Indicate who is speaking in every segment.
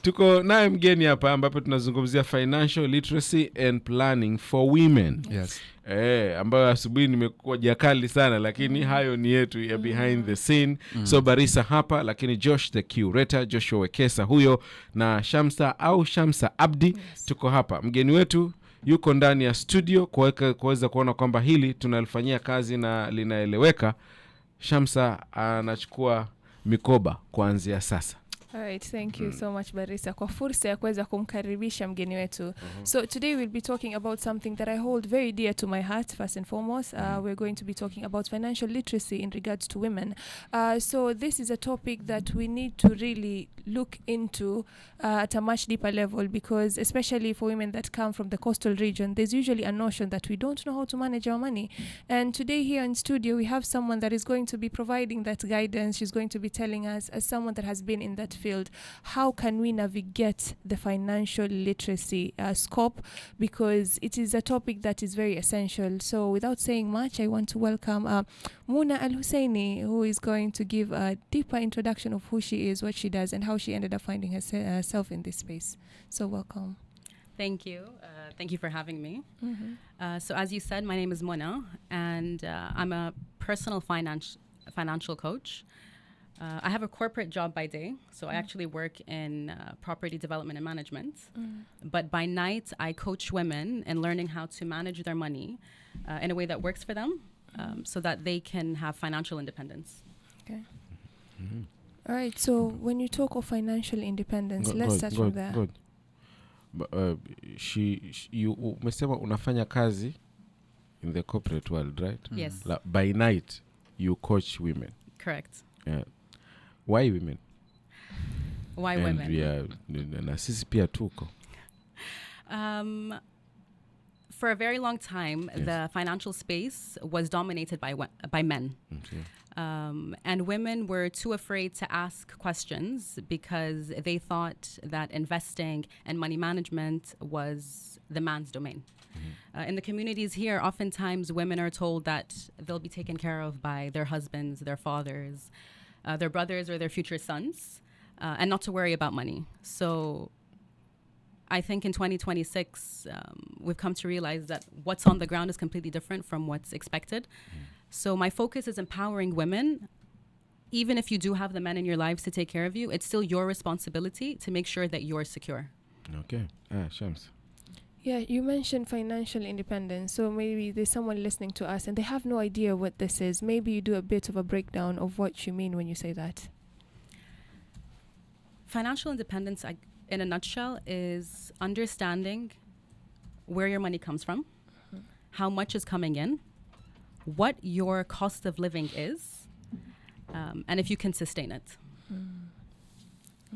Speaker 1: Tuko naye mgeni hapa ambapo tunazungumzia financial literacy and planning for women.
Speaker 2: Yes.
Speaker 1: Ambayo asubuhi nimekuwa jakali sana, lakini hayo ni yetu ya behind the scene. So Barisa hapa, lakini Josh the curator, Joshua Wekesa huyo, na Shamsa Abdi. Tuko hapa. Mgeni wetu yuko ndani ya studio kuweza kuona kwamba hili tunalifanyia kazi na linaeleweka. Shamsa anachukua mikoba kuanzia sasa.
Speaker 3: Alright, thank you so much Barisa kwa fursa ya kuweza kumkaribisha mgeni wetu. So today we'll be talking about something that I hold very dear to my heart. First and foremost, we're going to be talking about financial literacy in regards to women. So this is a topic that we need to really look into at a much deeper level, because especially for women that come from the coastal region, there's usually a notion that we don't know how to manage our money. And today here in studio, we have someone that is going to be providing that guidance. She's going to be telling us, as someone that has been in that field, how can we navigate the financial literacy scope, because it is a topic that is very essential. So without saying much, I want to welcome Muna Al-Husseiny, who is going to give a deeper introduction of who she is, what she does, and how she ended up finding herself in this space. So welcome.
Speaker 4: Thank you. Thank you for having me. So as you said, my name is Muna, and I'm a personal financial coach. I have a corporate job by day, so I actually work in property development and management. But by night, I coach women in learning how to manage their money in a way that works for them, so that they can have financial independence.
Speaker 3: Okay. All right. So when you talk of financial independence, let's start from there.
Speaker 1: Good. You umesema unafanya kazi in the corporate world, right?
Speaker 4: Yes.
Speaker 1: By night, you coach women.
Speaker 4: Correct.
Speaker 1: Yeah. Why women?
Speaker 4: Why
Speaker 1: and
Speaker 4: women?
Speaker 1: Yeah, na sisi pia tuko.
Speaker 4: For a very long time, the financial space was dominated by men.
Speaker 1: Okay.
Speaker 4: And women were too afraid to ask questions because they thought that investing and money management was the man's domain. In the communities here, oftentimes women are told that they'll be taken care of by their husbands, their fathers, their brothers, or their future sons, and not to worry about money. So I think in 2026, we've come to realize that what's on the ground is completely different from what's expected. So my focus is empowering women. Even if you do have the men in your lives to take care of you, it's still your responsibility to make sure that you're secure.
Speaker 1: Okay. Shams.
Speaker 3: Yeah, you mentioned financial independence. So maybe there's someone listening to us and they have no idea what this is. Maybe you do a bit of a breakdown of what you mean when you say that.
Speaker 4: Financial independence, in a nutshell, is understanding where your money comes from, how much is coming in, what your cost of living is, and if you can sustain it.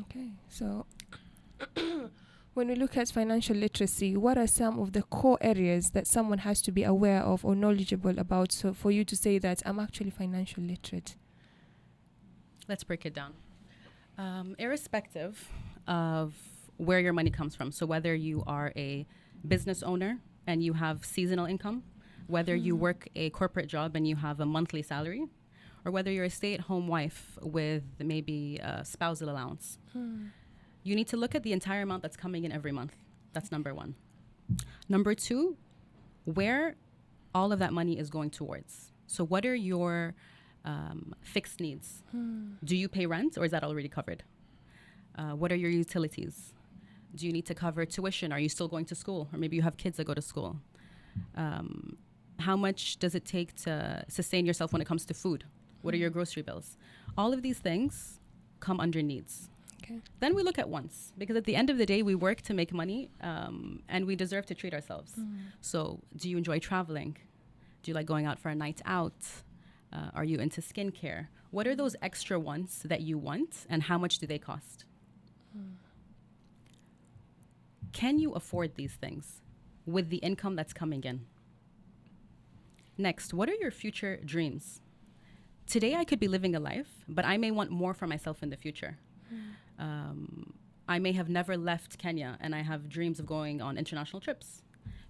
Speaker 3: Okay, so when we look at financial literacy, what are some of the core areas that someone has to be aware of or knowledgeable about, so for you to say that I'm actually financial literate?
Speaker 4: Let's break it down. Irrespective of where your money comes from, so whether you are a business owner and you have seasonal income, whether you work a corporate job and you have a monthly salary, or whether you're a stay-at-home wife with maybe a spousal allowance, you need to look at the entire amount that's coming in every month. That's number one. Number two, where all of that money is going towards. So what are your fixed needs? Do you pay rent, or is that already covered? What are your utilities? Do you need to cover tuition? Are you still going to school? Or maybe you have kids that go to school. How much does it take to sustain yourself when it comes to food? What are your grocery bills? All of these things come under needs.
Speaker 3: Okay.
Speaker 4: Then we look at wants, because at the end of the day, we work to make money, and we deserve to treat ourselves. So do you enjoy traveling? Do you like going out for a night out? Are you into skincare? What are those extra wants that you want, and how much do they cost? Can you afford these things with the income that's coming in? Next, what are your future dreams? Today, I could be living a life, but I may want more for myself in the future. I may have never left Kenya, and I have dreams of going on international trips.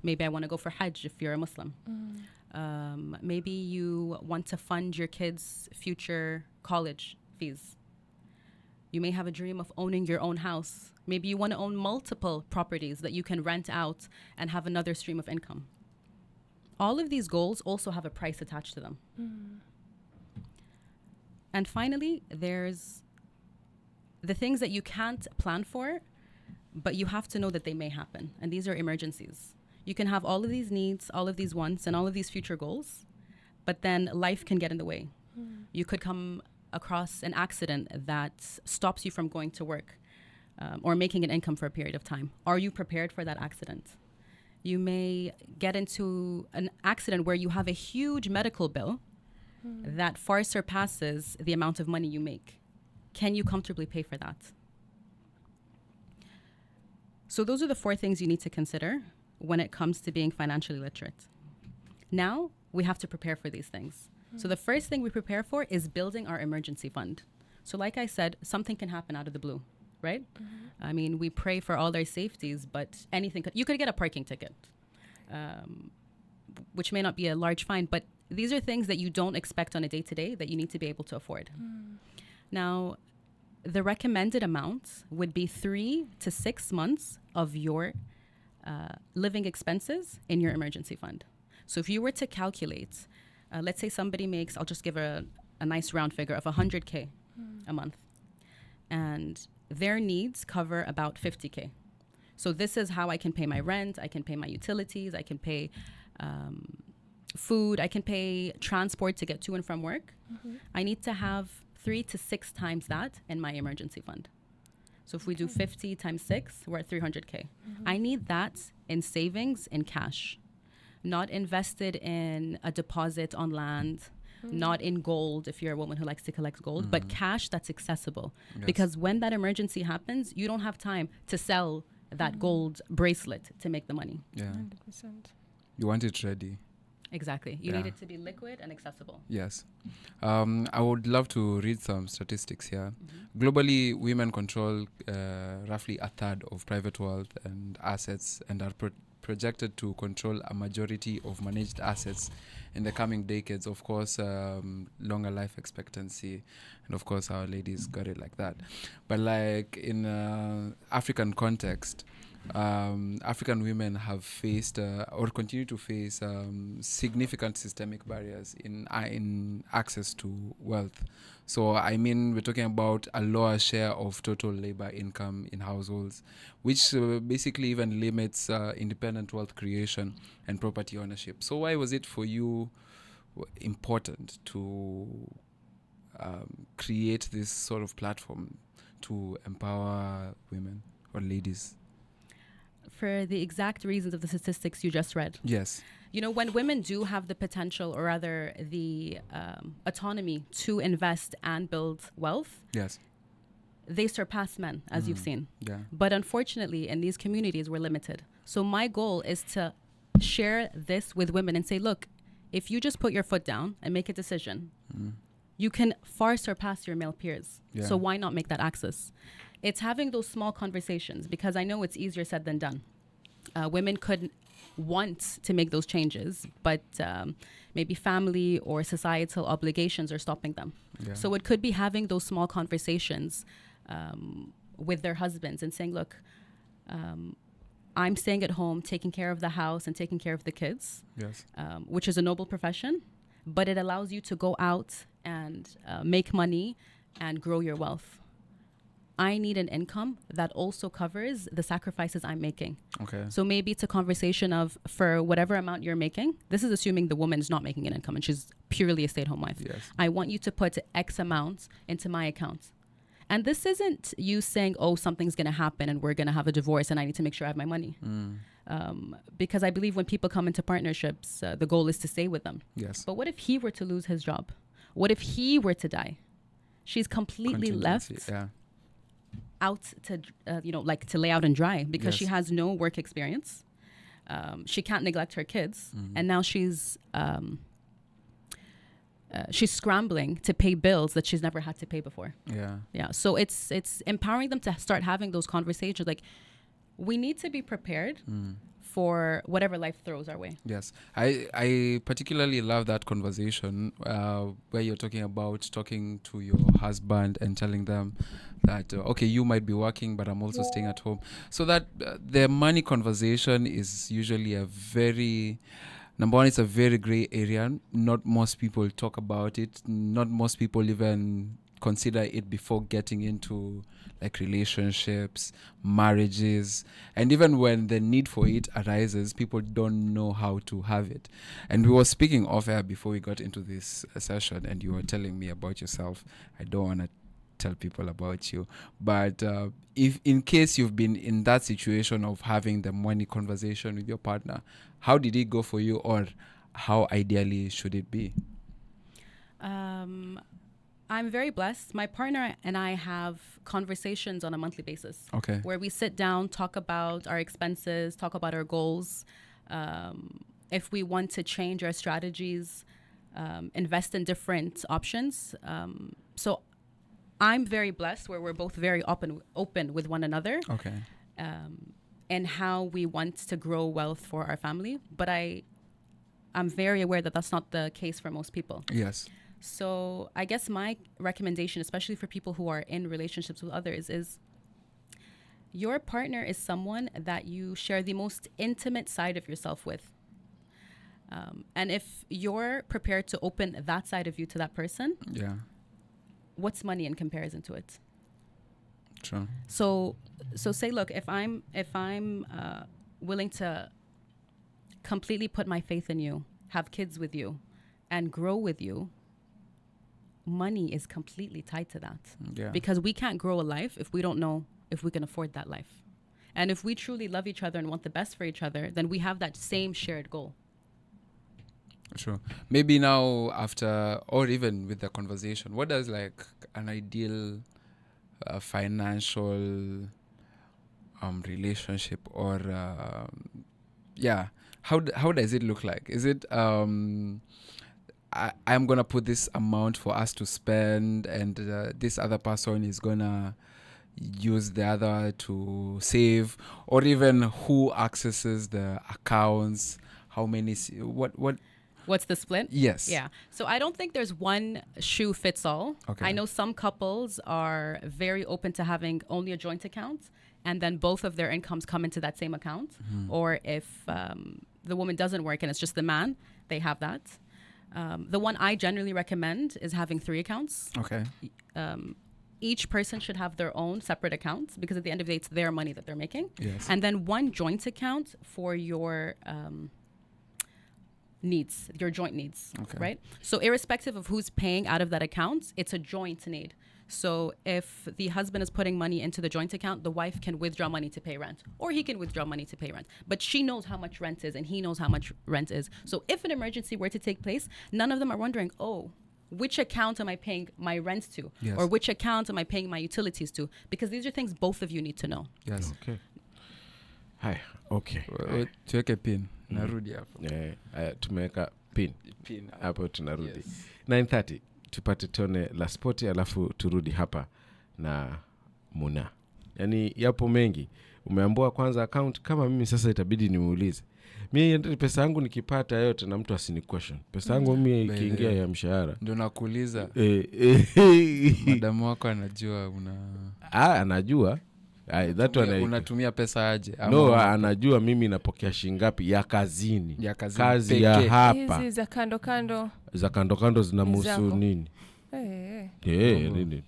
Speaker 4: Maybe I want to go for Hajj if you're a Muslim. Maybe you want to fund your kids' future college fees. You may have a dream of owning your own house. Maybe you want to own multiple properties that you can rent out and have another stream of income. All of these goals also have a price attached to them. And finally, there's the things that you can't plan for, but you have to know that they may happen. And these are emergencies. You can have all of these needs, all of these wants, and all of these future goals, but then life can get in the way. You could come across an accident that stops you from going to work or making an income for a period of time. Are you prepared for that accident? You may get into an accident where you have a huge medical bill that far surpasses the amount of money you make. Can you comfortably pay for that? So those are the 4 things you need to consider when it comes to being financially literate. Now, we have to prepare for these things. So the first thing we prepare for is building our emergency fund. So like I said, something can happen out of the blue, right? I mean, we pray for all our safeties, but anything you could get a parking ticket, which may not be a large fine, but these are things that you don't expect on a day-to-day that you need to be able to afford. Now, the recommended amount would be 3 to 6 months of your living expenses in your emergency fund. So if you were to calculate, let's say somebody makes, I'll just give a nice round figure of 100K a month, and their needs cover about 50K. So this is how I can pay my rent, I can pay my utilities, I can pay food, I can pay transport to get to and from work. I need to have 3 to 6 times that in my emergency fund. So if we do 50 times 6, we're at 300K. I need that in savings, in cash, not invested in a deposit on land, not in gold if you're a woman who likes to collect gold, but cash that's accessible.
Speaker 2: Yes.
Speaker 4: Because when that emergency happens, you don't have time to sell that gold bracelet to make the money.
Speaker 2: Yeah.
Speaker 3: 100%.
Speaker 2: You want it ready.
Speaker 4: Exactly. You
Speaker 2: Yeah.
Speaker 4: need it to be liquid and accessible.
Speaker 2: Yes. I would love to read some statistics here. Globally, women control roughly a third of private wealth and assets and are projected to control a majority of managed assets in the coming decades. Of course, longer life expectancy, and of course, our ladies got it like that. But like in African context, African women have faced or continue to face significant systemic barriers in access to wealth. So I mean, we're talking about a lower share of total labor income in households, which basically even limits independent wealth creation and property ownership. So why was it for you important to create this sort of platform to empower women or ladies?
Speaker 4: For the exact reasons of the statistics you just read.
Speaker 2: Yes.
Speaker 4: You know, when women do have the potential, or rather the autonomy to invest and build wealth,
Speaker 2: Yes.
Speaker 4: they surpass men, as you've seen.
Speaker 2: Yeah.
Speaker 4: But unfortunately, in these communities, we're limited. So my goal is to share this with women and say, look, if you just put your foot down and make a decision, you can far surpass your male peers.
Speaker 2: Yeah.
Speaker 4: So why not make that access? It's having those small conversations, because I know it's easier said than done. Women could want to make those changes, but maybe family or societal obligations are stopping them.
Speaker 2: Yeah.
Speaker 4: So it could be having those small conversations with their husbands and saying, look, I'm staying at home, taking care of the house and taking care of the kids,
Speaker 2: Yes.
Speaker 4: which is a noble profession, but it allows you to go out and make money and grow your wealth. I need an income that also covers the sacrifices I'm making.
Speaker 2: Okay.
Speaker 4: So maybe it's a conversation of, for whatever amount you're making, this is assuming the woman's not making an income and she's purely a stay-at-home wife.
Speaker 2: Yes.
Speaker 4: I want you to put X amount into my account. And this isn't you saying, oh, something's going to happen and we're going to have a divorce and I need to make sure I have my money. Because I believe when people come into partnerships, the goal is to stay with them.
Speaker 2: Yes.
Speaker 4: But what if he were to lose his job? What if he were to die? She's completely left
Speaker 2: Contingency, yeah.
Speaker 4: out to, like to lay out and dry, because
Speaker 2: Yes.
Speaker 4: she has no work experience. She can't neglect her kids. And now she's scrambling to pay bills that she's never had to pay before.
Speaker 2: Yeah.
Speaker 4: Yeah. So it's empowering them to start having those conversations. Like, we need to be prepared for whatever life throws our way.
Speaker 2: Yes, I particularly love that conversation where you're talking to your husband and telling them that, okay, you might be working, but I'm also staying at home. So that the money conversation is usually number one, it's a very gray area. Not most people talk about it. Not most people even consider it before getting into like relationships, marriages, and even when the need for it arises, people don't know how to have it. And we were speaking off air before we got into this session, and you were telling me about yourself. I don't want to tell people about you, but if in case you've been in that situation of having the money conversation with your partner, how did it go for you, or how ideally should it be?
Speaker 4: I'm very blessed. My partner and I have conversations on a monthly basis.
Speaker 2: Okay.
Speaker 4: Where we sit down, talk about our expenses, talk about our goals, if we want to change our strategies, invest in different options. So I'm very blessed where we're both very open with one another.
Speaker 2: Okay.
Speaker 4: And how we want to grow wealth for our family. But I'm very aware that that's not the case for most people.
Speaker 2: Yes.
Speaker 4: So I guess my recommendation, especially for people who are in relationships with others, is your partner is someone that you share the most intimate side of yourself with. And if you're prepared to open that side of you to that person,
Speaker 2: Yeah.
Speaker 4: what's money in comparison to it?
Speaker 2: True.
Speaker 4: So say, look, if I'm willing to completely put my faith in you, have kids with you, and grow with you, money is completely tied to that.
Speaker 2: Yeah.
Speaker 4: Because we can't grow a life if we don't know if we can afford that life. And if we truly love each other and want the best for each other, then we have that same shared goal.
Speaker 2: Sure. Maybe now after, or even with the conversation, what does like an ideal financial relationship, or how does it look like? Is it I'm gonna put this amount for us to spend, and this other person is gonna use the other to save, or even who accesses the accounts, how many,
Speaker 4: What's the split?
Speaker 2: Yes.
Speaker 4: Yeah. So I don't think there's one shoe fits all.
Speaker 2: Okay.
Speaker 4: I know some couples are very open to having only a joint account, and then both of their incomes come into that same account. Or if the woman doesn't work and it's just the man, they have that. The one I generally recommend is having 3 accounts.
Speaker 2: Okay.
Speaker 4: Each person should have their own separate accounts, because at the end of the day, it's their money that they're making.
Speaker 2: Yes.
Speaker 4: And then one joint account for your needs, your joint needs,
Speaker 2: Okay.
Speaker 4: right? So irrespective of who's paying out of that account, it's a joint need. So if the husband is putting money into the joint account, the wife can withdraw money to pay rent, or he can withdraw money to pay rent. But she knows how much rent is, and he knows how much rent is. So if an emergency were to take place, none of them are wondering, oh, which account am I paying my rent to?
Speaker 2: Yes.
Speaker 4: Or which account am I paying my utilities to? Because these are things both of you need to know.
Speaker 2: Yes.
Speaker 1: Okay. Hi. Okay.
Speaker 2: Tuweke pin. Narudi hapo.
Speaker 1: Tumeweka pin hapo, tunarudi.
Speaker 2: Yes.
Speaker 1: 9:30 tupate tone la spoti, alafu turudi hapa na Muna. Yani yapo mengi. Umeambua kwanza account, kama mimi sasa itabidi nimuulize. Mimi pesa yangu nikipata yote na mtu asini question. Pesa yangu mimi ikiingia ya mshahara.
Speaker 2: Ndio nakuuliza. Madamu wako anajua
Speaker 1: anajua.
Speaker 2: Unatumia pesa aje?
Speaker 1: No, anajua mimi napokea shingapi ya kazini. Kazi
Speaker 2: peke.
Speaker 1: ya hapa.
Speaker 3: Hizi za kando kando.
Speaker 1: Za kando kando zinamhusu nini? Nini?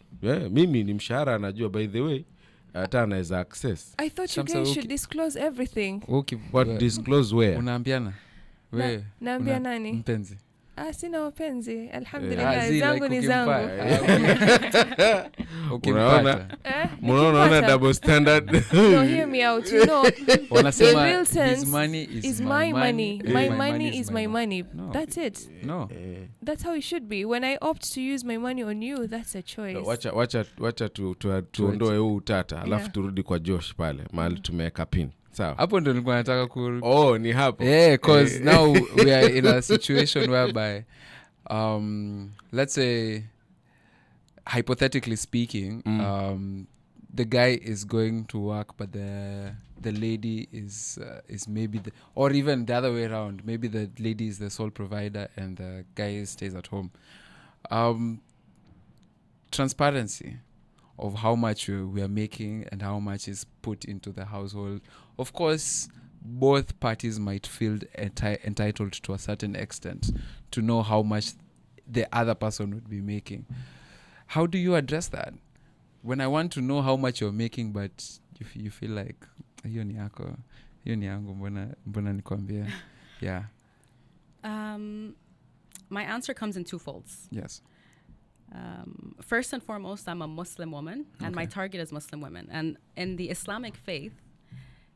Speaker 1: Mimi ni mshahara anajua, by the way. Hata anaweza access.
Speaker 3: I thought you guys should disclose everything.
Speaker 1: What disclose where?
Speaker 2: Unaambiana? Wewe.
Speaker 3: Naambia nani?
Speaker 2: Mpenzi.
Speaker 3: Sina wapenzi. Alhamdulillah, zangu ni zangu.
Speaker 1: Unaona double standard.
Speaker 3: No, hear me out. You know,
Speaker 2: Wanasema
Speaker 3: in real sense,
Speaker 2: his money
Speaker 3: is my money. My money is my money.
Speaker 2: No.
Speaker 3: That's it.
Speaker 2: No.
Speaker 3: That's how it should be. When I opt to use my money on you, that's a choice.
Speaker 1: Wacha tuondoe huu utata, alafu turudi kwa Josh pale, mahali tumeweka pin. Sawa.
Speaker 2: Hapo ndo nilikuwa nataka
Speaker 1: ni hapo.
Speaker 2: Because now we are in a situation whereby let's say hypothetically speaking, the guy is going to work, but the lady is maybe or even the other way around. Maybe the lady is the sole provider and the guy stays at home. Transparency of how much we are making and how much is put into the household. Of course, both parties might feel entitled to a certain extent to know how much the other person would be making. How do you address that? When I want to know how much you're making, but you feel like hiyo ni yako, hiyo ni yangu, mbona nikwambie? Yeah.
Speaker 4: My answer comes in two folds.
Speaker 2: Yes.
Speaker 4: First and foremost, I'm a Muslim woman, and my target is Muslim women. And in the Islamic faith,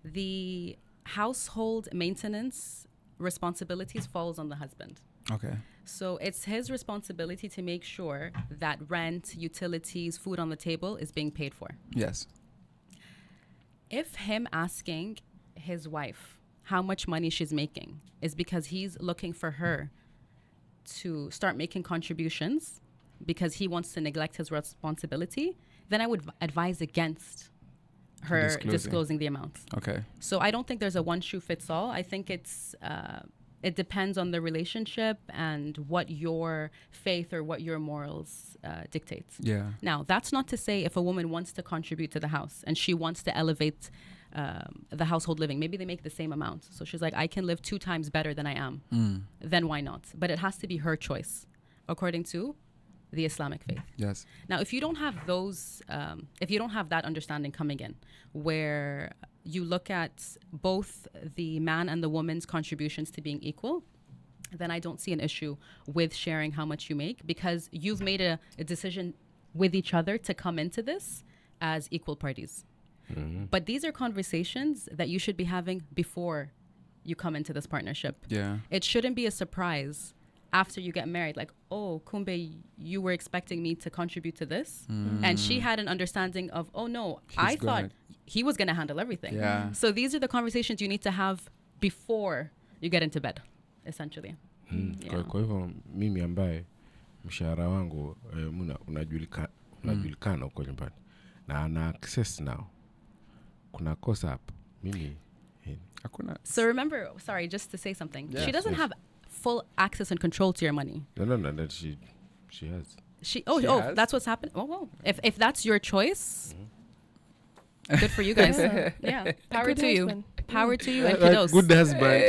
Speaker 4: the household maintenance responsibilities falls on the husband.
Speaker 2: Okay.
Speaker 4: So it's his responsibility to make sure that rent, utilities, food on the table is being paid for.
Speaker 2: Yes.
Speaker 4: If him asking his wife how much money she's making is because he's looking for her to start making contributions because he wants to neglect his responsibility, then I would advise against her disclosing the amount.
Speaker 2: Okay.
Speaker 4: So I don't think there's a one shoe fits all. I think it depends on the relationship and what your faith or what your morals dictates.
Speaker 2: Yeah.
Speaker 4: Now, that's not to say if a woman wants to contribute to the house and she wants to elevate the household living, maybe they make the same amount. So she's like, I can live 2 times better than I am. Then why not? But it has to be her choice, according to the Islamic faith.
Speaker 2: Yes.
Speaker 4: Now, if you don't have those, if you don't have that understanding coming in, where you look at both the man and the woman's contributions to being equal, then I don't see an issue with sharing how much you make, because you've made a decision with each other to come into this as equal parties. But these are conversations that you should be having before you come into this partnership.
Speaker 2: Yeah.
Speaker 4: It shouldn't be a surprise after you get married, like, oh, Kumbe, you were expecting me to contribute to this. And she had an understanding of, oh no, I thought he was going to handle everything.
Speaker 2: Yeah.
Speaker 4: So these are the conversations you need to have before you get into bed, essentially. Yeah.
Speaker 1: Kwa hivyo mimi ambaye mshahara wangu unajulikana huko nyumbani na ana access now, kuna kosa hapo mimi
Speaker 2: Hakuna.
Speaker 4: So remember, sorry, just to say something,
Speaker 2: Yes,
Speaker 4: she doesn't have full access and control to your money.
Speaker 1: no that she has.
Speaker 4: She
Speaker 2: She has?
Speaker 4: that's what's happening. Oh, well, if that's your choice, good for you guys. Yeah, power
Speaker 3: Good
Speaker 4: to
Speaker 3: husband.
Speaker 4: you. Power to you and kiddos.
Speaker 1: Good husband.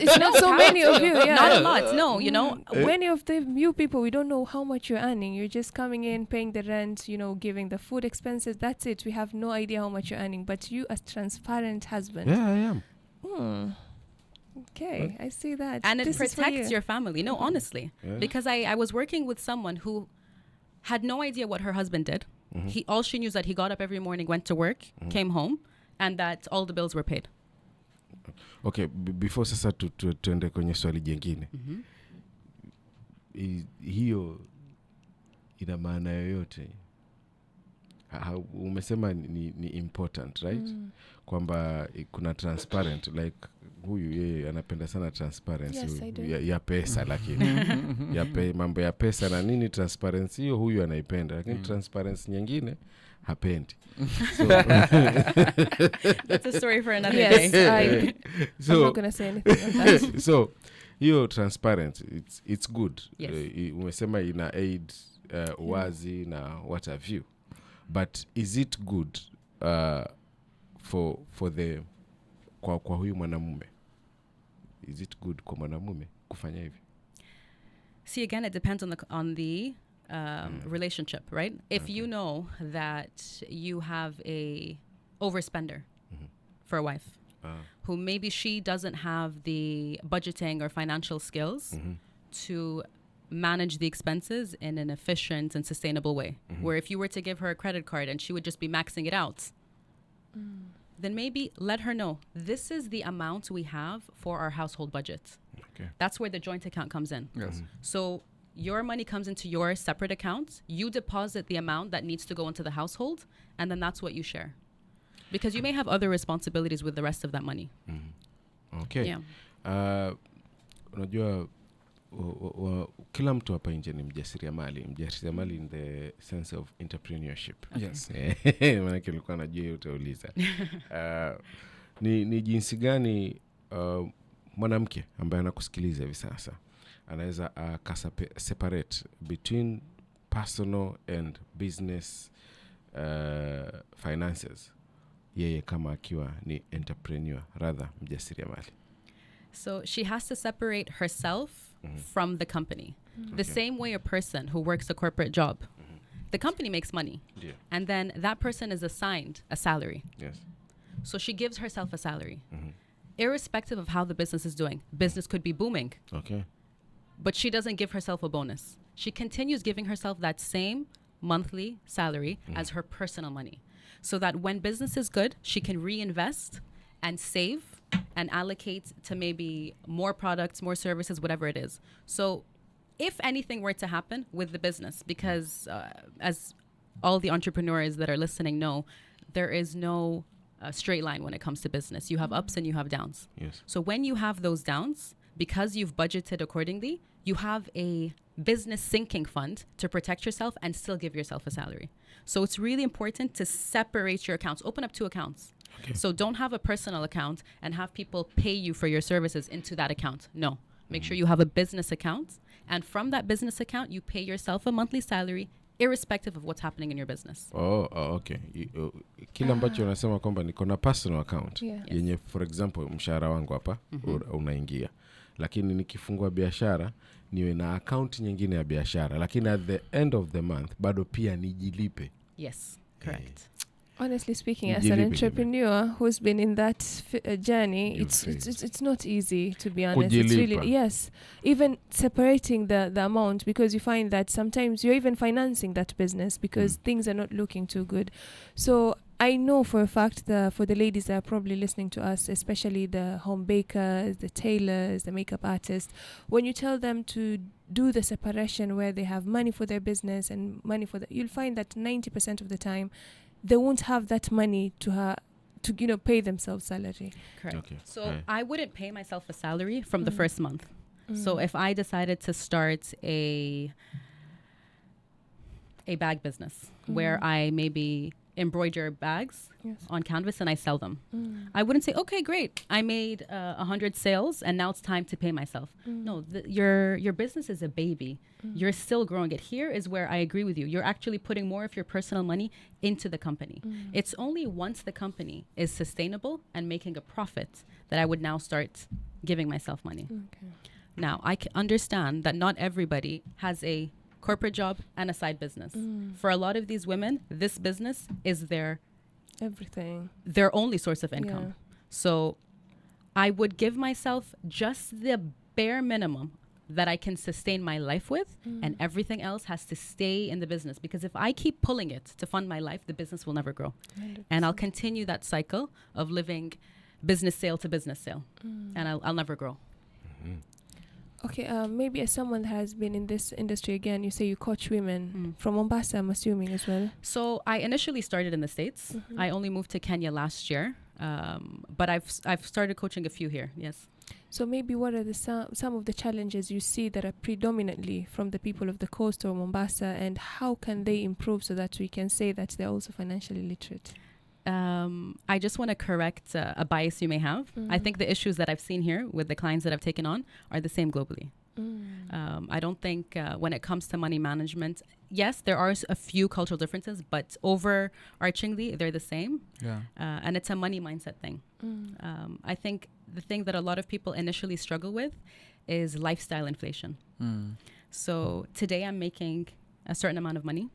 Speaker 3: It's not so
Speaker 4: power
Speaker 3: many
Speaker 4: to
Speaker 3: of you, yeah.
Speaker 4: Not a lot. No, you know.
Speaker 3: Many of the new people, we don't know how much you're earning. You're just coming in, paying the rent, giving the food expenses. That's it. We have no idea how much you're earning. But you, as transparent husband.
Speaker 1: Yeah, I am.
Speaker 3: Okay, I see that.
Speaker 4: And it
Speaker 3: This is for
Speaker 4: protects
Speaker 3: you.
Speaker 4: your family. No, honestly.
Speaker 1: Yeah.
Speaker 4: Because I was working with someone who had no idea what her husband did. All she knew is that he got up every morning, went to work, came home, and that all the bills were paid.
Speaker 1: Okay, before sasa tuende kwenye swali jingine. Hiyo ina maana yoyote? Umesema ni important, right? Kwamba kuna transparent, like huyu yeye anapenda sana transparency.
Speaker 3: Yes, I do.
Speaker 1: ya pesa lakini mambo ya pesa na nini, transparency hiyo huyu anaipenda, lakini transparency nyingine hapendi. So
Speaker 4: That's a story for another
Speaker 3: Yes,
Speaker 4: day.
Speaker 3: I'm not going to say anything on that.
Speaker 1: So hiyo transparent, it's good.
Speaker 4: Yes.
Speaker 1: Umesema ina aid wazi na what have you, but is it good for the kwa huyu mwanamume? Is it good kwa mwanamume kufanya hivi?
Speaker 4: See, again, it depends on the relationship, right? If you know that you have a overspender for a wife, who maybe she doesn't have the budgeting or financial skills to manage the expenses in an efficient and sustainable way, where if you were to give her a credit card and she would just be maxing it out, then maybe let her know, this is the amount we have for our household budget.
Speaker 1: Okay.
Speaker 4: That's where the joint account comes in.
Speaker 2: Yes.
Speaker 4: So your money comes into your separate account, you deposit the amount that needs to go into the household, and then that's what you share. Because you may have other responsibilities with the rest of that money.
Speaker 1: Okay.
Speaker 4: Yeah.
Speaker 1: Unajua kila mtu hapa nje ni mjasiriamali in the sense of entrepreneurship.
Speaker 2: Yes.
Speaker 1: Maanake ulikuwa najua hiyo utauliza. Ni jinsi gani mwanamke ambaye anakusikiliza hivi sasa anaweza separate between personal and business finances, yeye kama akiwa ni entrepreneur rather mjasiriamali?
Speaker 4: So she has to separate herself from the company. The same way a person who works a corporate job, the company makes money.
Speaker 1: Yeah.
Speaker 4: And then that person is assigned a salary.
Speaker 1: Yes.
Speaker 4: So she gives herself a salary. Irrespective of how the business is doing. Business could be booming.
Speaker 1: Okay.
Speaker 4: But she doesn't give herself a bonus. She continues giving herself that same monthly salary as her personal money. So that when business is good, she can reinvest and save and allocate to maybe more products, more services, whatever it is. So if anything were to happen with the business, because as all the entrepreneurs that are listening know, there is no straight line when it comes to business. You have ups and you have downs.
Speaker 1: Yes.
Speaker 4: So when you have those downs, because you've budgeted accordingly, you have a business sinking fund to protect yourself and still give yourself a salary. So it's really important to separate your accounts. Open up 2 accounts.
Speaker 1: Okay.
Speaker 4: So don't have a personal account and have people pay you for your services into that account. No. Make sure you have a business account. And from that business account, you pay yourself a monthly salary irrespective of what's happening in your business.
Speaker 1: Okay. Kila ambacho unasema kwamba niko na personal account yenye for example mshahara wangu hapa unaingia. Lakini nikifungua biashara niwe na account nyingine ya biashara, lakini at the end of the month bado pia nijilipe.
Speaker 4: Yes, correct.
Speaker 3: Honestly speaking, as an entrepreneur who's been in that journey, it's not easy, to be honest. It's really, yes, even separating the amount, because you find that sometimes you're even financing that business because things are not looking too good. So I know for a fact that for the ladies that are probably listening to us, especially the home bakers, the tailors, the makeup artists, when you tell them to do the separation where they have money for their business and money for you'll find that 90% of the time they won't have that money to pay themselves salary.
Speaker 4: Correct.
Speaker 1: Okay.
Speaker 4: So I wouldn't pay myself a salary from the first month. So if I decided to start a bag business where I maybe embroider bags on canvas and I sell them, I wouldn't say, okay, great, I made 100 sales and now it's time to pay myself. No, your business is a baby. You're still growing it. Here is where I agree with you. You're actually putting more of your personal money into the company. It's only once the company is sustainable and making a profit that I would now start giving myself money.
Speaker 3: Okay.
Speaker 4: Now, I understand that not everybody has a corporate job and a side business. For a lot of these women, this business is their only source of income.
Speaker 3: Yeah.
Speaker 4: So I would give myself just the bare minimum that I can sustain my life with, and everything else has to stay in the business, because if I keep pulling it to fund my life, the business will never grow.
Speaker 3: 100%.
Speaker 4: And I'll continue that cycle of living business sale to business sale, and I'll never grow.
Speaker 3: Okay, maybe as someone that has been in this industry, again, you say you coach women from Mombasa, I'm assuming, as well.
Speaker 4: So I initially started in the States. I only moved to Kenya last year, but I've started coaching a few here. Yes.
Speaker 3: So maybe what are the some of the challenges you see that are predominantly from the people of the coast or Mombasa, and how can they improve so that we can say that they're also financially literate?
Speaker 4: I just want to correct a bias you may have. I think the issues that I've seen here with the clients that I've taken on are the same globally. I don't think when it comes to money management, yes, there are a few cultural differences, but overarchingly, they're the same.
Speaker 2: Yeah.
Speaker 4: And it's a money mindset thing. I think the thing that a lot of people initially struggle with is lifestyle inflation. So today I'm making a certain amount of money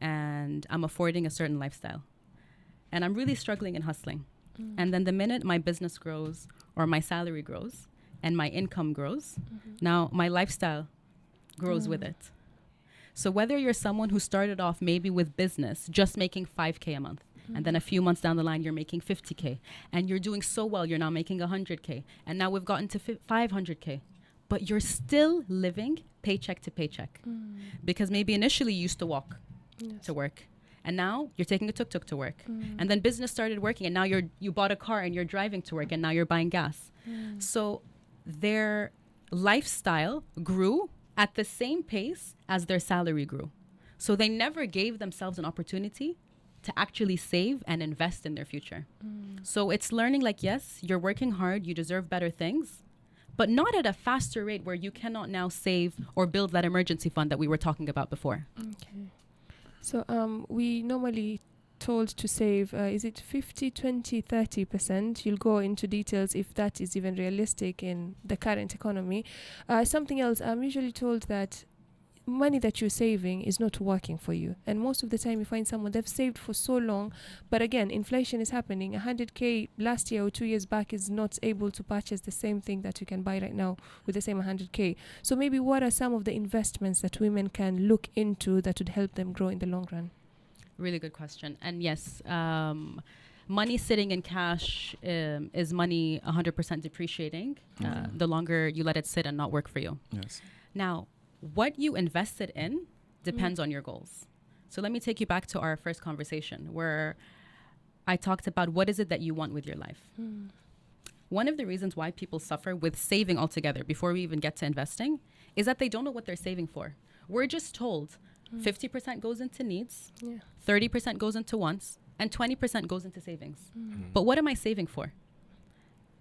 Speaker 4: and I'm affording a certain lifestyle. And I'm really struggling and hustling. And then the minute my business grows or my salary grows and my income grows, now my lifestyle grows with it. So whether you're someone who started off maybe with business just making 5K a month, and then a few months down the line, you're making 50K, and you're doing so well, you're now making 100K, and now we've gotten to 500K, but you're still living paycheck to paycheck. Because maybe initially you used to walk to work. And now you're taking a tuk-tuk to work. And then business started working, and now you bought a car and you're driving to work, and now you're buying gas. So their lifestyle grew at the same pace as their salary grew. So they never gave themselves an opportunity to actually save and invest in their future. So it's learning like, yes, you're working hard, you deserve better things, but not at a faster rate where you cannot now save or build that emergency fund that we were talking about before.
Speaker 3: Okay. So we normally told to save, is it 50, 20, 30%? You'll go into details if that is even realistic in the current economy. Something else, I'm usually told that money that you're saving is not working for you, and most of the time you find someone they've saved for so long, but again inflation is happening. 100k last year or 2 years back is not able to purchase the same thing that you can buy right now with the same 100k. So maybe what are some of the investments that women can look into that would help them grow in the long run?
Speaker 4: Really good question. And yes, money sitting in cash is money 100% depreciating the longer you let it sit and not work for you.
Speaker 2: Yes.
Speaker 4: Now, what you invested in depends on your goals. So let me take you back to our first conversation where I talked about what is it that you want with your life. One of the reasons why people suffer with saving altogether before we even get to investing is that they don't know what they're saving for. We're just told 50% goes into needs, 30% goes into wants, and 20% goes into savings. But what am I saving for?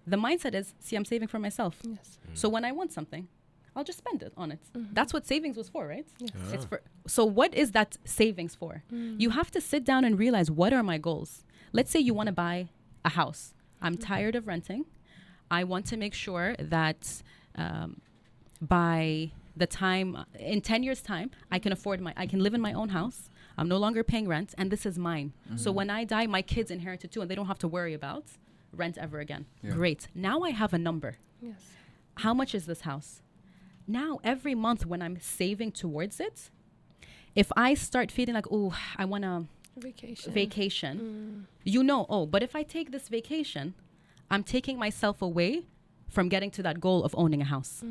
Speaker 4: The mindset is, see, I'm saving for myself.
Speaker 3: Yes.
Speaker 4: So when I want something, I'll just spend it on it. That's what savings was for, right?
Speaker 3: Yes.
Speaker 4: It's for. So what is that savings for? You have to sit down and realize, what are my goals? Let's say you want to buy a house. I'm tired of renting. I want to make sure that by the time, in 10 years time, I can live in my own house. I'm no longer paying rent, and this is mine. So when I die, my kids inherit it too, and they don't have to worry about rent ever again.
Speaker 2: Yeah.
Speaker 4: Great. Now I have a number.
Speaker 3: Yes.
Speaker 4: How much is this house? Now, every month when I'm saving towards it, if I start feeling like, oh, I want a vacation, but if I take this vacation, I'm taking myself away from getting to that goal of owning a house.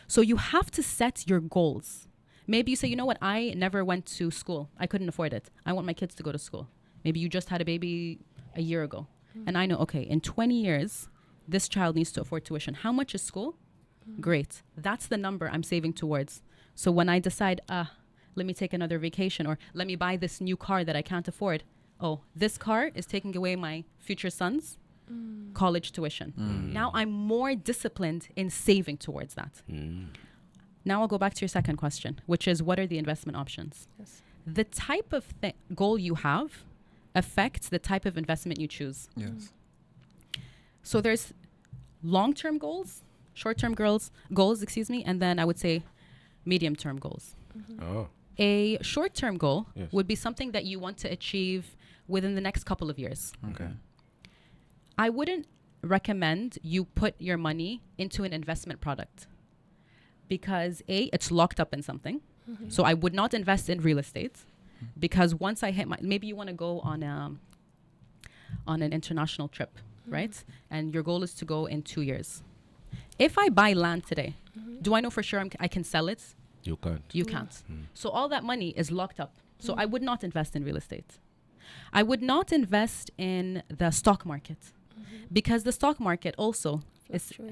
Speaker 4: So you have to set your goals. Maybe you say, you know what, I never went to school. I couldn't afford it. I want my kids to go to school. Maybe you just had a baby a year ago. And I know, okay, in 20 years, this child needs to afford tuition. How much is school? Great. That's the number I'm saving towards. So when I decide, let me take another vacation, or let me buy this new car that I can't afford. Oh, this car is taking away my future son's college tuition. Now I'm more disciplined in saving towards that. Now I'll go back to your second question, which is, what are the investment options?
Speaker 3: Yes.
Speaker 4: The type of goal you have affects the type of investment you choose.
Speaker 2: Yes.
Speaker 4: So there's long-term goals, short-term goals, and then I would say medium-term goals. A short-term goal would be something that you want to achieve within the next couple of years.
Speaker 2: Okay.
Speaker 4: I wouldn't recommend you put your money into an investment product because it's locked up in something. So I would not invest in real estate because once I hit maybe you want to go on an international trip, right? And your goal is to go in 2 years. If I buy land today, do I know for sure I can sell it?
Speaker 1: You can't.
Speaker 4: You can't. So all that money is locked up. So I would not invest in real estate. I would not invest in the stock market because the stock market also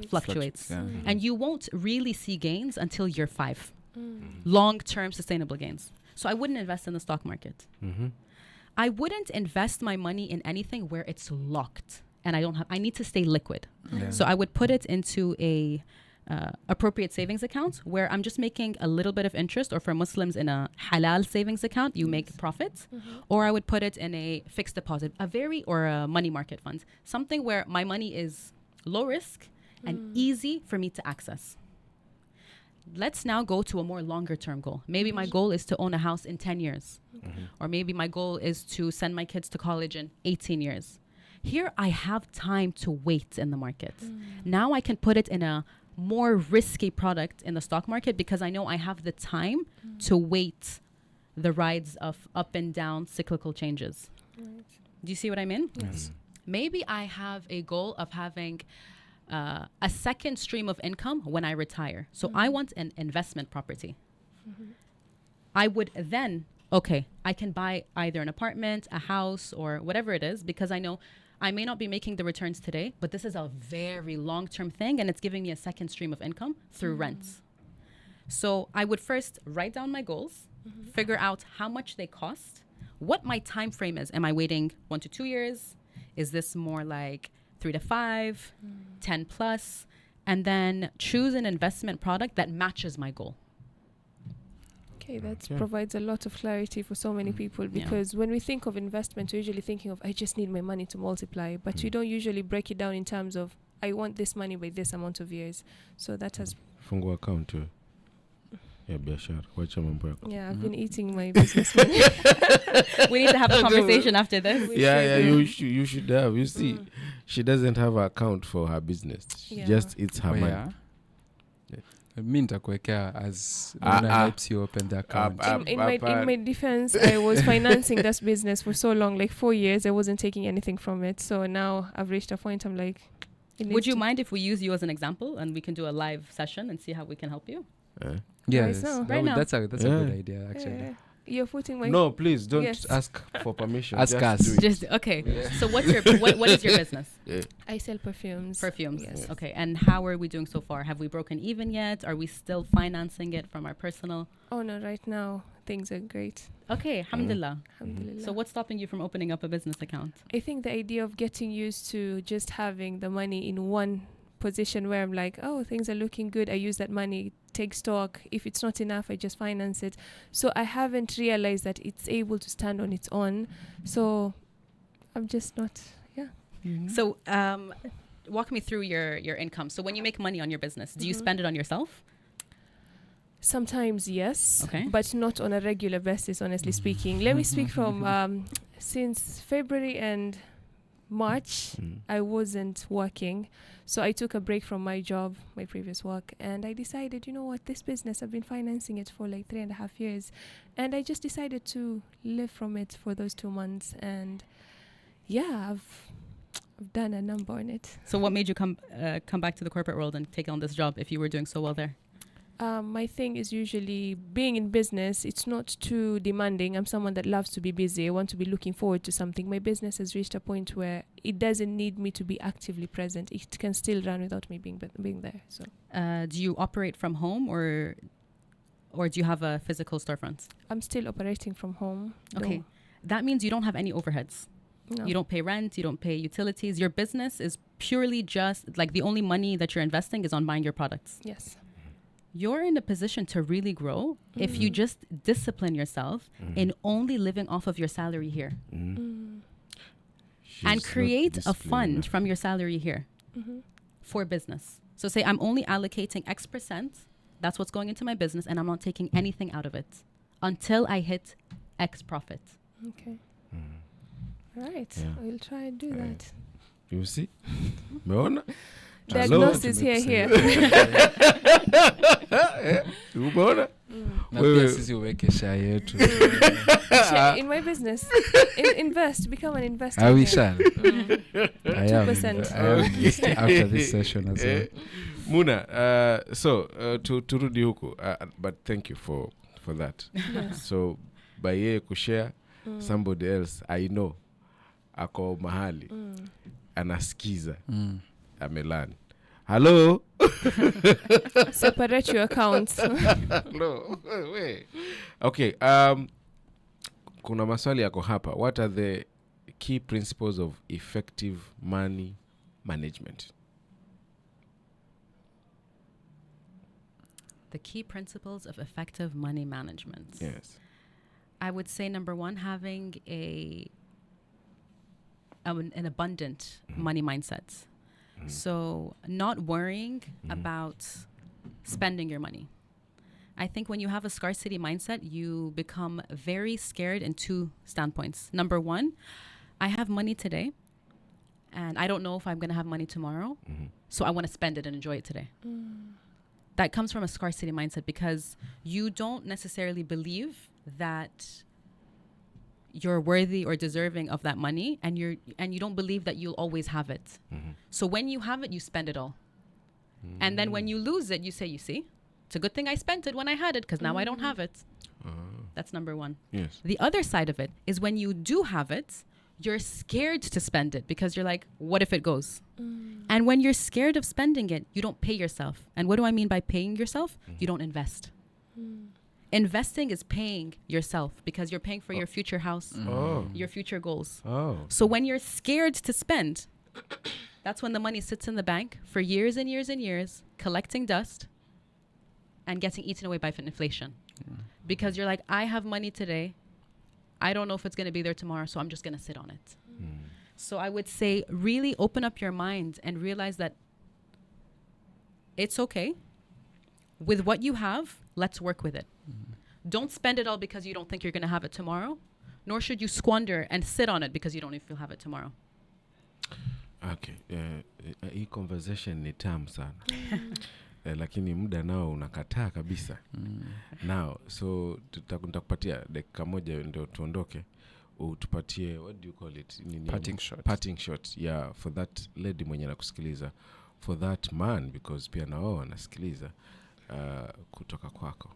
Speaker 4: fluctuates.
Speaker 2: Yeah.
Speaker 4: And you won't really see gains until year 5. Long-term sustainable gains. So I wouldn't invest in the stock market. I wouldn't invest my money in anything where it's locked and I need to stay liquid.
Speaker 2: Yeah.
Speaker 4: So I would put it into a appropriate savings account where I'm just making a little bit of interest, or for Muslims in a halal savings account, you make profits, or I would put it in a fixed deposit, or a money market fund, something where my money is low risk and easy for me to access. Let's now go to a more longer term goal. Maybe my goal is to own a house in 10 years, or maybe my goal is to send my kids to college in 18 years. Here I have time to wait in the market. Now I can put it in a more risky product in the stock market because I know I have the time to wait the rides of up and down cyclical changes.
Speaker 3: Right.
Speaker 4: Do you see what I mean?
Speaker 2: Yes.
Speaker 4: Maybe I have a goal of having a second stream of income when I retire. So I want an investment property. I would then okay, I can buy either an apartment, a house, or whatever it is, because I know I may not be making the returns today, but this is a very long-term thing, and it's giving me a second stream of income through rents. So I would first write down my goals, figure out how much they cost, what my time frame is. Am I waiting 1 to 2 years? Is this more like 3 to 5, 10 plus? And then choose an investment product that matches my goal.
Speaker 3: Okay, that
Speaker 1: Okay.
Speaker 3: provides a lot of clarity for so many people, because when we think of investment, we're usually thinking of, I just need my money to multiply, but you don't usually break it down in terms of, I want this money by this amount of years. So that has,
Speaker 1: Fungua account ya biashara, wacha mambo yako.
Speaker 3: yeah, I've been eating my business money.
Speaker 4: We need to have a conversation after this.
Speaker 3: We
Speaker 1: Yeah,
Speaker 3: should,
Speaker 1: you should have. You see, she doesn't have an account for her business. She
Speaker 3: Yeah.
Speaker 1: just eats her money.
Speaker 2: Yeah. Mi nitakuwekea as
Speaker 1: Ah,
Speaker 2: Luna
Speaker 1: ah.
Speaker 2: helps you open the account.
Speaker 3: in my defense, I was financing this business for so long, like 4 years. I wasn't taking anything from it. So now I've reached a point. I'm like, it
Speaker 4: Would
Speaker 3: needs
Speaker 4: you
Speaker 3: to-
Speaker 4: mind if we use you as an example and we can do a live session and see how we can help you?
Speaker 2: Yes,
Speaker 3: now.
Speaker 2: that
Speaker 4: Right
Speaker 2: would-
Speaker 4: now.
Speaker 2: that's a
Speaker 1: Yeah.
Speaker 2: good idea actually.
Speaker 3: Yeah. You're putting my
Speaker 1: No, please don't
Speaker 3: Yes.
Speaker 1: ask for permission.
Speaker 2: Ask
Speaker 1: just
Speaker 2: us.
Speaker 1: do it.
Speaker 4: Just okay. So what's your what is your business?
Speaker 3: I sell perfumes.
Speaker 4: Perfumes.
Speaker 3: Yes.
Speaker 4: Okay. And how are we doing so far? Have we broken even yet? Are we still financing it from our personal?
Speaker 3: Oh no, right now things are great.
Speaker 4: Okay, alhamdulillah.
Speaker 3: Alhamdulillah.
Speaker 4: So what's stopping you from opening up a business account?
Speaker 3: I think the idea of getting used to just having the money in one position where I'm like, oh, things are looking good. I use that money, take stock. If it's not enough, I just finance it. So I haven't realized that it's able to stand on its own. So I'm just not, yeah.
Speaker 4: So walk me through your income. So when you make money on your business, do you spend it on yourself?
Speaker 3: Sometimes yes,
Speaker 4: Okay.
Speaker 3: but not on a regular basis, honestly speaking. Let me speak from since February and March, I wasn't working. So I took a break from my job, my previous work, and I decided, you know what, this business, I've been financing it for like 3.5 years. And I just decided to live from it for those 2 months. And yeah, I've done a number on it.
Speaker 4: So what made you come back to the corporate world and take on this job if you were doing so well there?
Speaker 3: My thing is usually being in business, it's not too demanding. I'm someone that loves to be busy. I want to be looking forward to something. My business has reached a point where it doesn't need me to be actively present. It can still run without me being there. So
Speaker 4: Do you operate from home or do you have a physical storefront?
Speaker 3: I'm still operating from home.
Speaker 4: Okay. That means you don't have any overheads.
Speaker 3: No.
Speaker 4: You don't pay rent, you don't pay utilities. Your business is purely just like the only money that you're investing is on buying your products.
Speaker 3: Yes.
Speaker 4: You're in a position to really grow if you just discipline yourself in only living off of your salary here and create a fund from your salary here for business. So say I'm only allocating X percent. That's what's going into my business and I'm not taking anything out of it until I hit X profit.
Speaker 3: Okay. Right.
Speaker 1: Yeah.
Speaker 3: We'll try and do that.
Speaker 1: You see? Meona?
Speaker 3: Diagnosis here.
Speaker 1: Umeona?
Speaker 2: Na
Speaker 1: Wewe-
Speaker 2: pia sisi uweke sha yetu.
Speaker 3: In my business, invest, become an investor.
Speaker 2: I we
Speaker 3: here.
Speaker 2: shall. I am.
Speaker 3: 2%.
Speaker 2: I am after this session as well.
Speaker 1: Muna, so turudi huku, but thank you for that.
Speaker 3: Yes.
Speaker 1: So by yeye kushare, somebody else I know ako mahali anasikiza amelani. Hello?
Speaker 3: Separate your accounts.
Speaker 1: No, wait. Okay, kuna maswali yako hapa. What are the key principles of effective money management?
Speaker 4: The key principles of effective money management.
Speaker 1: Yes.
Speaker 4: I would say number one, having an abundant money mindset. So not worrying about spending your money. I think when you have a scarcity mindset, you become very scared in 2 standpoints. Number one, I have money today and I don't know if I'm going to have money tomorrow. So I want to spend it and enjoy it today. That comes from a scarcity mindset because you don't necessarily believe that you're worthy or deserving of that money and you don't believe that you'll always have it. So when you have it, you spend it all. And then when you lose it, you say, you see, it's a good thing I spent it when I had it because now I don't have it. That's number one.
Speaker 1: Yes.
Speaker 4: The other side of it is when you do have it, you're scared to spend it because you're like, what if it goes? And when you're scared of spending it, you don't pay yourself. And what do I mean by paying yourself? You don't invest. Investing is paying yourself because you're paying for your future house, your future goals. So when you're scared to spend, that's when the money sits in the bank for years and years and years, collecting dust and getting eaten away by inflation. Because you're like, I have money today. I don't know if it's going to be there tomorrow, so I'm just going to sit on it. So I would say really open up your mind and realize that it's okay. With what you have, let's work with it. Don't spend it all because you don't think you're going to have it tomorrow, nor should you squander and sit on it because you don't know if you'll have it tomorrow.
Speaker 1: Okay. Hii conversation ni tamu sana. Lakini muda nao unakataa kabisa. Now, so nitakupatia dakika moja ndio tuondoke. Utupatie, what do you call it? Parting shot. Yeah, for that lady mwenye anakusikiliza. For that man, because pia na wao wanasikiliza kutoka kwako.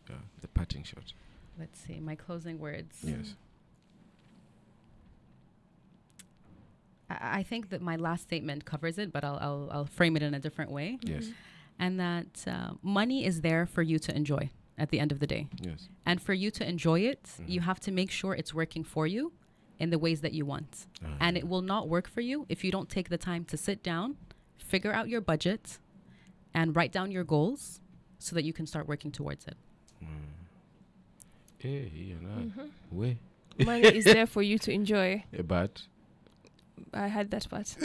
Speaker 1: Yeah, the parting shot.
Speaker 4: Let's see, my closing words.
Speaker 1: Yes.
Speaker 4: I think that my last statement covers it, but I'll frame it in a different way.
Speaker 1: Yes.
Speaker 4: And that money is there for you to enjoy at the end of the day.
Speaker 1: Yes.
Speaker 4: And for you to enjoy it, you have to make sure it's working for you in the ways that you want. And it will not work for you if you don't take the time to sit down, figure out your budget, and write down your goals so that you can start working towards it.
Speaker 1: We.
Speaker 3: Money is there for you to enjoy.
Speaker 1: But
Speaker 3: I had that part.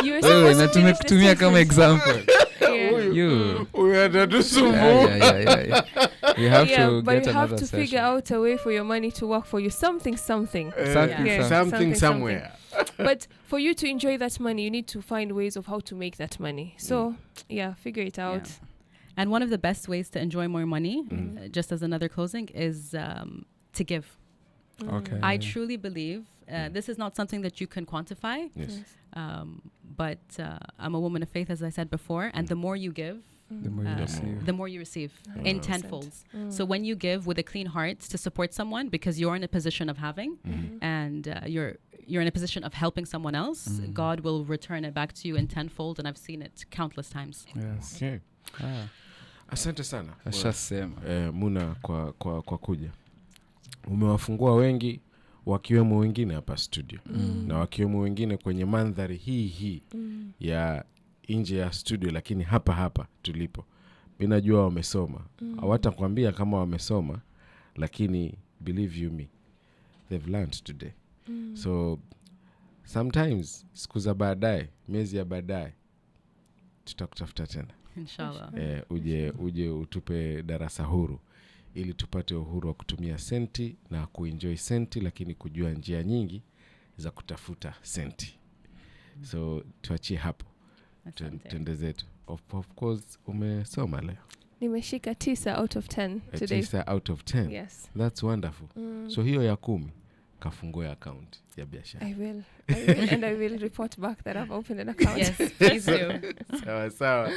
Speaker 2: Wewe na tumekutumia kama example. You.
Speaker 1: We had to do some
Speaker 2: Yeah. We have to
Speaker 3: but
Speaker 2: get
Speaker 3: you have
Speaker 2: another
Speaker 3: to
Speaker 2: session.
Speaker 3: figure out a way for your money to work for you. Something.
Speaker 2: Something
Speaker 1: somewhere.
Speaker 3: But for you to enjoy that money, you need to find ways of how to make that money. So, figure it out.
Speaker 4: Yeah. And one of the best ways to enjoy more money, just as another closing, is to give.
Speaker 2: Okay.
Speaker 4: I truly believe this is not something that you can quantify.
Speaker 1: Yes.
Speaker 4: But I'm a woman of faith, as I said before, and the more you give,
Speaker 2: The more you receive.
Speaker 4: the more you receive in tenfolds. So when you give with a clean heart to support someone because you're in a position of having and you're in a position of helping someone else, God will return it back to you in tenfold, and I've seen it countless times.
Speaker 2: Yes.
Speaker 1: Okay. Asante sana.
Speaker 2: Ashasema.
Speaker 1: Muna kwa kuja. Umewafungua wengi, wakiwemo wengine hapa studio. Na wakiwemo wengine kwenye mandhari hii ya nje ya studio, lakini hapa tulipo. Mimi najua wamesoma. Hawatakwambia kama wamesoma, lakini believe you me, they've learned today. So sometimes siku za baadaye, miezi ya baadaye, tutakutafuta tena.
Speaker 4: Inshallah.
Speaker 1: Uje utupe darasa huru ili tupate uhuru wa kutumia senti na kuenjoy senti, lakini kujua njia nyingi za kutafuta senti. So tuachie hapo. Tende zetu. Of course umesoma leo.
Speaker 3: Nimeshika 9 out of 10 today.
Speaker 1: 9 out of 10.
Speaker 3: Yes.
Speaker 1: That's wonderful. So hiyo ya 10 kafungue account ya biashara.
Speaker 3: I will. And I will report back that I've opened an account.
Speaker 4: Yes, please do.
Speaker 1: Sawa.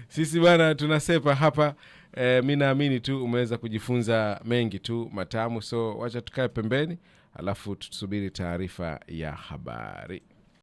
Speaker 1: Sisi bwana tunasepa hapa. Mimi naamini tu umeweza kujifunza mengi tu matamu. So wacha tukae pembeni alafu tusubiri taarifa ya habari.